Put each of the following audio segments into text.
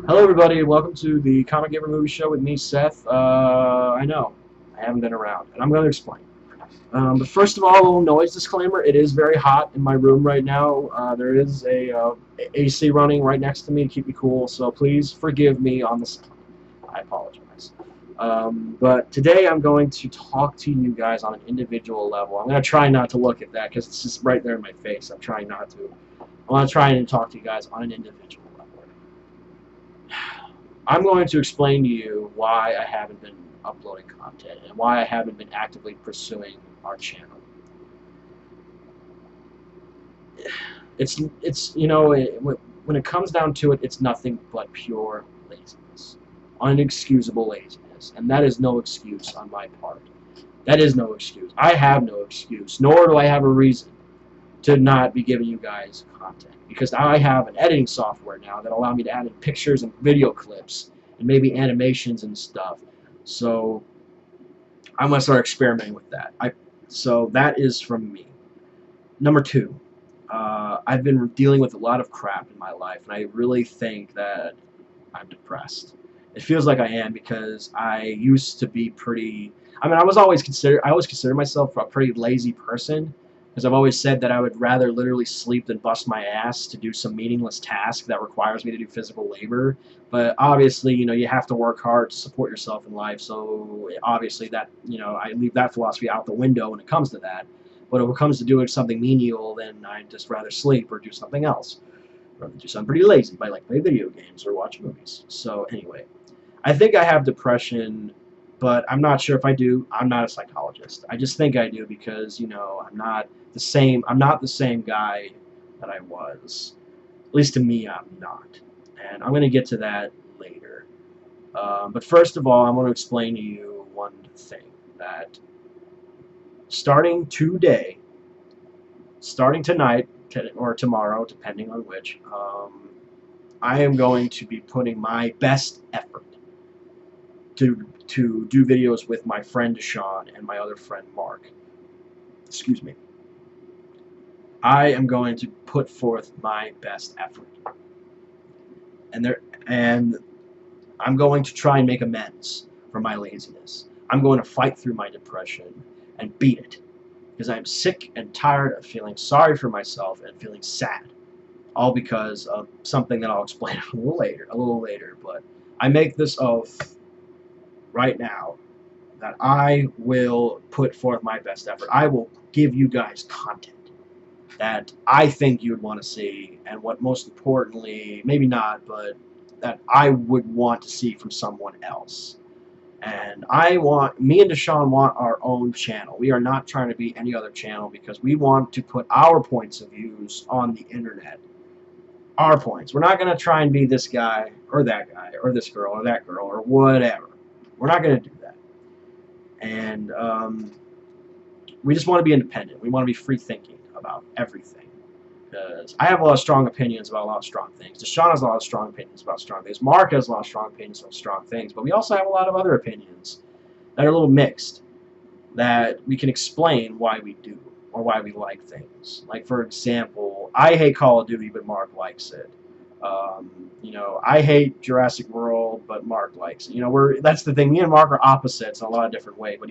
Hello, everybody. Welcome to the Comic Gamer Movie Show with me, Seth. I know I haven't been around, and I'm going to explain. But first of all, a little noise disclaimer. It is very hot in my room right now. There is a AC running right next to me to keep me cool, so please forgive me on the sound. I apologize. But today I'm going to talk to you guys on an individual level. I'm going to try not to look at that because it's just right there in my face. I'm trying not to. I want to try and talk to you guys on an individual level. I'm going to explain to you why I haven't been uploading content and why I haven't been actively pursuing our channel. It's when it comes down to it, it's nothing but pure laziness, unexcusable laziness, and that is no excuse on my part. That is no excuse. I have no excuse, nor do I have a reason to not be giving you guys content, because I have an editing software now that allow me to add in pictures and video clips and maybe animations and stuff. So I'm gonna start experimenting with that. So that is from me. Number two, I've been dealing with a lot of crap in my life, and I really think that I'm depressed. It feels like I am because I used to be pretty. I mean, I always consider myself a pretty lazy person, because I've always said that I would rather literally sleep than bust my ass to do some meaningless task that requires me to do physical labor. But obviously, you have to work hard to support yourself in life. So obviously, that I leave that philosophy out the window when it comes to that. But when it comes to doing something menial, then I'd just rather sleep or do something else. Rather do something pretty lazy, like play video games or watch movies. So anyway, I think I have depression, but I'm not sure if I do. I'm not a psychologist. I just think I do because, I'm not the same. I'm not the same guy that I was. At least to me, I'm not. And I'm going to get to that later. But first of all, I want to explain to you one thing, that starting today, starting tonight, or tomorrow, depending on which, I am going to be putting my best effort to do videos with my friend Deshaun and my other friend Mark. Excuse me. I am going to put forth my best effort, and I'm going to try and make amends for my laziness. I'm going to fight through my depression and beat it, because I'm sick and tired of feeling sorry for myself and feeling sad, all because of something that I'll explain a little later. But I make this oath right now that I will put forth my best effort. I will give you guys content that I think you would want to see, and what most importantly, maybe not, but that I would want to see from someone else. And me and Deshaun want our own channel. We are not trying to be any other channel, because we want to put our points of views on the internet. Our points. We're not going to try and be this guy, or that guy, or this girl, or that girl, or whatever. We're not going to do that. And we just want to be independent. We want to be free thinking about everything. Because I have a lot of strong opinions about a lot of strong things. Deshaun has a lot of strong opinions about strong things. Mark has a lot of strong opinions about strong things. But we also have a lot of other opinions that are a little mixed, that we can explain why we do, or why we like things. Like, for example, I hate Call of Duty, but Mark likes it. I hate Jurassic World, but Mark likes it. That's the thing. Me and Mark are opposites in a lot of different ways, but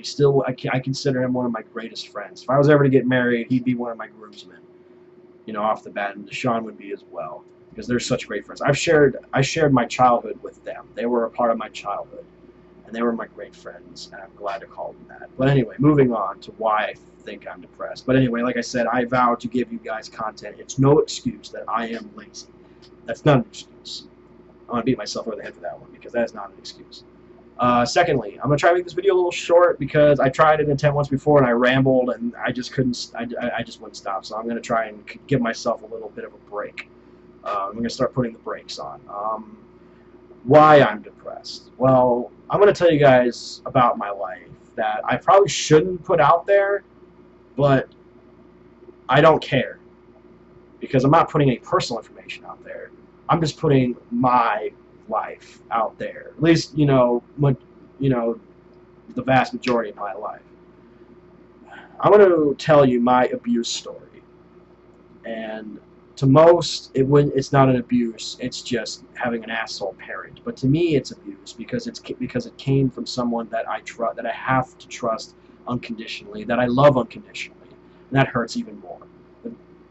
I consider him one of my greatest friends. If I was ever to get married, he'd be one of my groomsmen, off the bat, and Deshaun would be as well, because they're such great friends. I shared my childhood with them. They were a part of my childhood, and they were my great friends, and I'm glad to call them that. But anyway, moving on to why I think I'm depressed. But anyway, like I said, I vow to give you guys content. It's no excuse that I am lazy. That's not an excuse. I want to beat myself over the head for that one, because that is not an excuse. Secondly, I'm going to try to make this video a little short, because I tried an attempt once before and I rambled and I just couldn't, I just wouldn't stop. So I'm going to try and give myself a little bit of a break. I'm going to start putting the brakes on. Why I'm depressed? Well, I'm going to tell you guys about my life that I probably shouldn't put out there, but I don't care, because I'm not putting any personal information out there. I'm just putting my life out there. At least, the vast majority of my life. I'm going to tell you my abuse story. And To most, it's not an abuse. It's just having an asshole parent. But to me, it's abuse because it came from someone that that I have to trust unconditionally, that I love unconditionally, and that hurts even more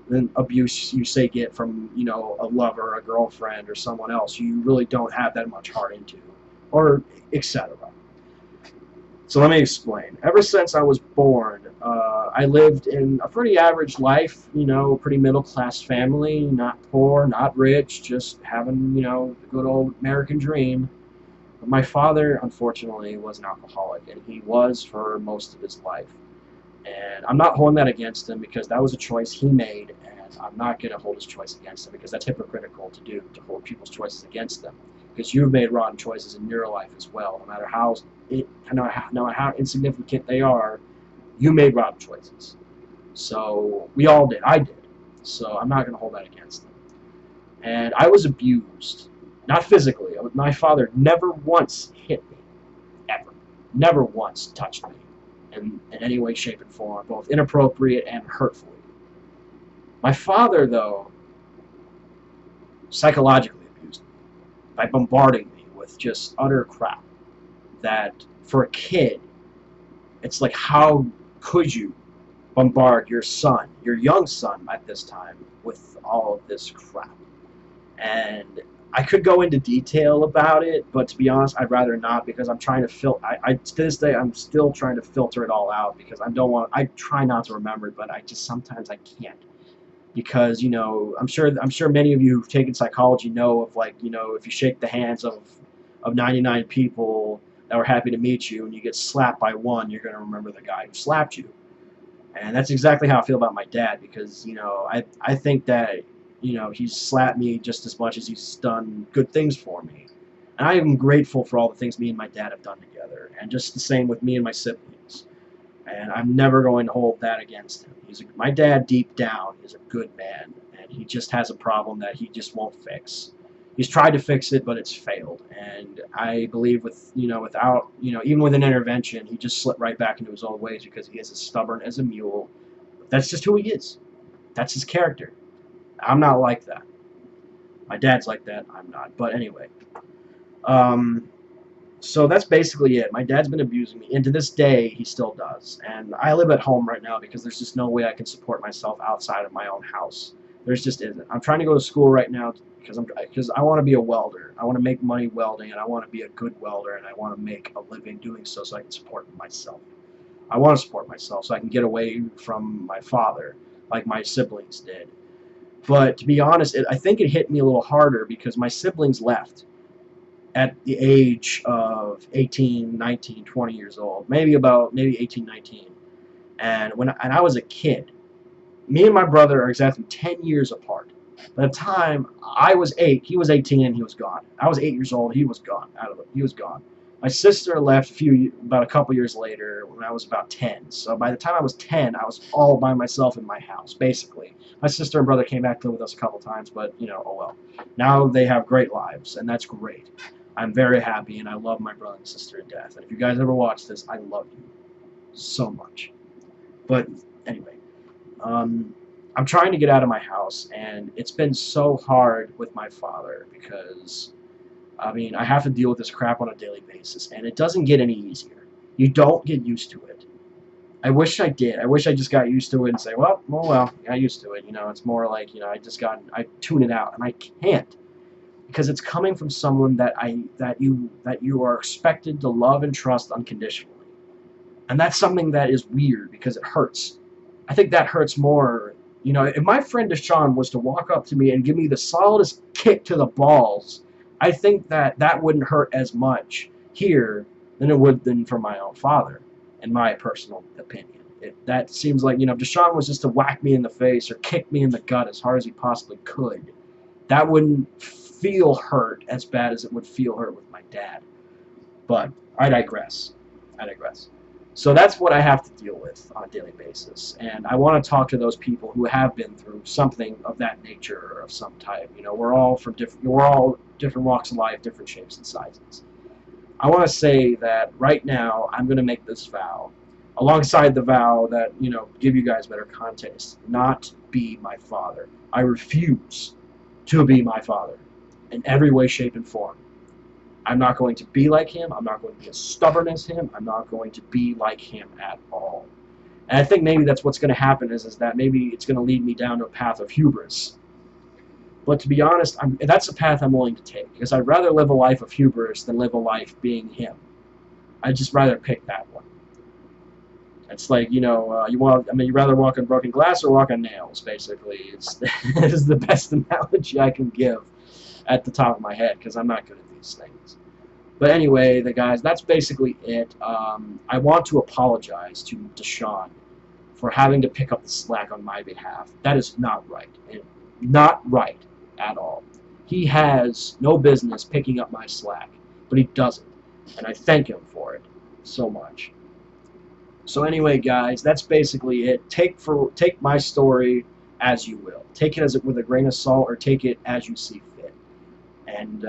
than abuse you say get from a lover, a girlfriend, or someone else you really don't have that much heart into, or etc. So let me explain. Ever since I was born, I lived in a pretty average life, pretty middle-class family, not poor, not rich, just having, the good old American dream. But my father, unfortunately, was an alcoholic, and he was for most of his life. And I'm not holding that against him because that was a choice he made, and I'm not going to hold his choice against him because that's hypocritical to do, to hold people's choices against them. Because you've made rotten choices in your life as well, no matter how insignificant they are, you made rotten choices. So we all did. I did. So I'm not going to hold that against them. And I was abused, not physically. My father never once hit me, ever. Never once touched me in any way, shape, and form, both inappropriate and hurtfully. My father, though, psychologically abused me by bombarding me with just utter crap that, for a kid, it's like, how could you bombard your son, your young son at this time, with all of this crap? And I could go into detail about it, but to be honest, I'd rather not because I'm trying to to this day, I'm still trying to filter it all out because I try not to remember it, but sometimes I can't. Because, I'm sure many of you who've taken psychology know of, like, if you shake the hands of 99 people that were happy to meet you and you get slapped by one, you're going to remember the guy who slapped you. And that's exactly how I feel about my dad because, I think that, he's slapped me just as much as he's done good things for me. And I am grateful for all the things me and my dad have done together. And just the same with me and my siblings. And I'm never going to hold that against him. My dad, deep down, is a good man, and he just has a problem that he just won't fix. He's tried to fix it, but it's failed. And I believe without, even with an intervention, he just slipped right back into his old ways because he is as stubborn as a mule. That's just who he is. That's his character. I'm not like that. My dad's like that. I'm not. But anyway. So that's basically it. My dad's been abusing me, and to this day, he still does. And I live at home right now because there's just no way I can support myself outside of my own house. There's just isn't. I'm trying to go to school right now because I want to be a welder. I want to make money welding, and I want to be a good welder, and I want to make a living doing so I can support myself. I want to support myself so I can get away from my father like my siblings did. But to be honest, I think it hit me a little harder because my siblings left at the age of 18, 19, 20 years old, maybe 18, 19. And I was a kid, me and my brother are exactly 10 years apart. By the time I was 8, he was 18 and he was gone. I was 8 years old, he was gone. He was gone. My sister left about a couple years later when I was about 10. So by the time I was 10, I was all by myself in my house, basically. My sister and brother came back to live with us a couple times, but, oh well. Now they have great lives, and that's great. I'm very happy, and I love my brother and sister to death. And if you guys ever watch this, I love you so much. But anyway, I'm trying to get out of my house, and it's been so hard with my father because, I have to deal with this crap on a daily basis, and it doesn't get any easier. You don't get used to it. I wish I did. I wish I just got used to it and say, well, I got used to it. It's more like, I tune it out, and I can't. Because it's coming from someone that you are expected to love and trust unconditionally. And that's something that is weird because it hurts. I think that hurts more. If my friend Deshaun was to walk up to me and give me the solidest kick to the balls, I think that wouldn't hurt as much here than it would from my own father, in my personal opinion. That seems like, if Deshaun was just to whack me in the face or kick me in the gut as hard as he possibly could, that wouldn't feel hurt as bad as it would feel hurt with my dad. But I digress. So that's what I have to deal with on a daily basis. And I want to talk to those people who have been through something of that nature or of some type. We're all different walks of life, different shapes and sizes. I want to say that right now I'm going to make this vow alongside the vow that, you know, give you guys better content, is not be my father. I refuse to be my father in every way, shape, and form. I'm not going to be like him. I'm not going to be as stubborn as him. I'm not going to be like him at all. And I think maybe that's what's going to happen is that maybe it's going to lead me down to a path of hubris. But to be honest, that's a path I'm willing to take, because I'd rather live a life of hubris than live a life being him. I'd just rather pick that one. It's like, you know, you'd rather walk on broken glass or walk on nails, basically. It's is the best analogy I can give at the top of my head, because I'm not good at these things. But anyway, guys, that's basically it. I want to apologize to Deshaun for having to pick up the slack on my behalf. That is not right. Not right at all. He has no business picking up my slack, but he doesn't. And I thank him for it so much. So anyway, guys, that's basically it. Take my story as you will. Take it with a grain of salt, or take it as you see fit. And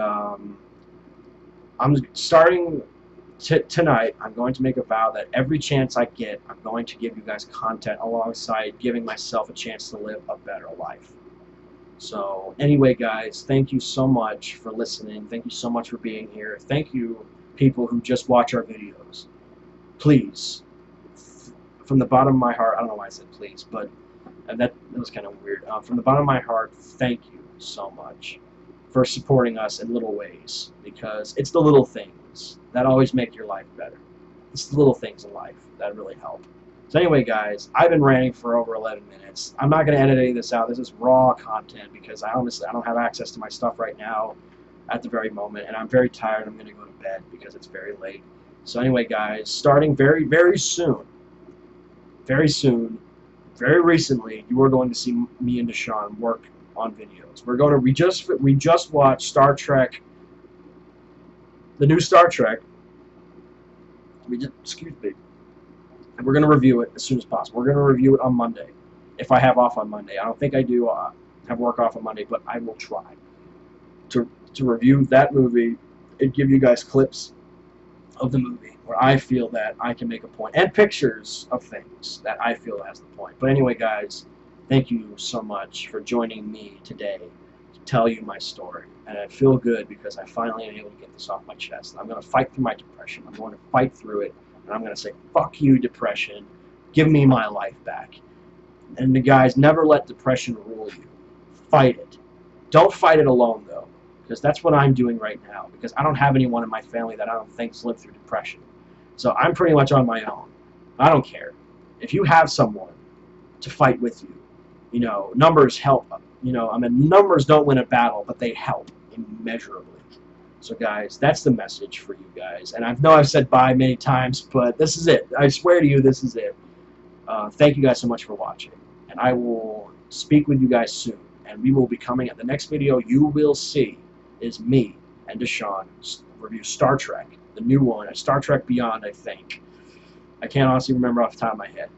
I'm starting tonight. I'm going to make a vow that every chance I get, I'm going to give you guys content alongside giving myself a chance to live a better life. So anyway, guys, thank you so much for listening. Thank you so much for being here. Thank you, people who just watch our videos. Please, from the bottom of my heart, I don't know why I said please, but that was kind of weird. From the bottom of my heart, thank you so much for supporting us in little ways, because it's the little things that always make your life better. It's the little things in life that really help. So anyway, guys, I've been ranting for over 11 minutes. I'm not going to edit any of this out. This is raw content, because I don't have access to my stuff right now at the very moment, and I'm very tired. I'm going to go to bed because it's very late. So anyway, guys, starting very, very soon, very recently, you are going to see me and Deshaun work on videos. We just watched Star Trek, the new Star Trek. Excuse me. And we're going to review it as soon as possible. We're going to review it on Monday, if I have off on Monday. I don't think I do have work off on Monday, but I will try to review that movie and give you guys clips of the movie where I feel that I can make a point, and pictures of things that I feel has the point. But anyway, guys, thank you so much for joining me today to tell you my story. And I feel good because I finally am able to get this off my chest. I'm going to fight through my depression. I'm going to fight through it. And I'm going to say, fuck you, depression. Give me my life back. And the guys, never let depression rule you. Fight it. Don't fight it alone, though, because that's what I'm doing right now, because I don't have anyone in my family that I don't think's lived through depression. So I'm pretty much on my own. I don't care. If you have someone to fight with you, you know, numbers help. You know, I mean, numbers don't win a battle, but they help immeasurably. So guys, that's the message for you guys. And I know I've said bye many times, but this is it. I swear to you, this is it. Thank you guys so much for watching. And I will speak with you guys soon. And we will be coming at the next video you will see is me and Deshaun review Star Trek, the new one, Star Trek Beyond, I think. I can't honestly remember off the top of my head.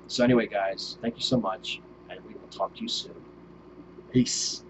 So anyway, guys, thank you so much, and we will talk to you soon. Peace.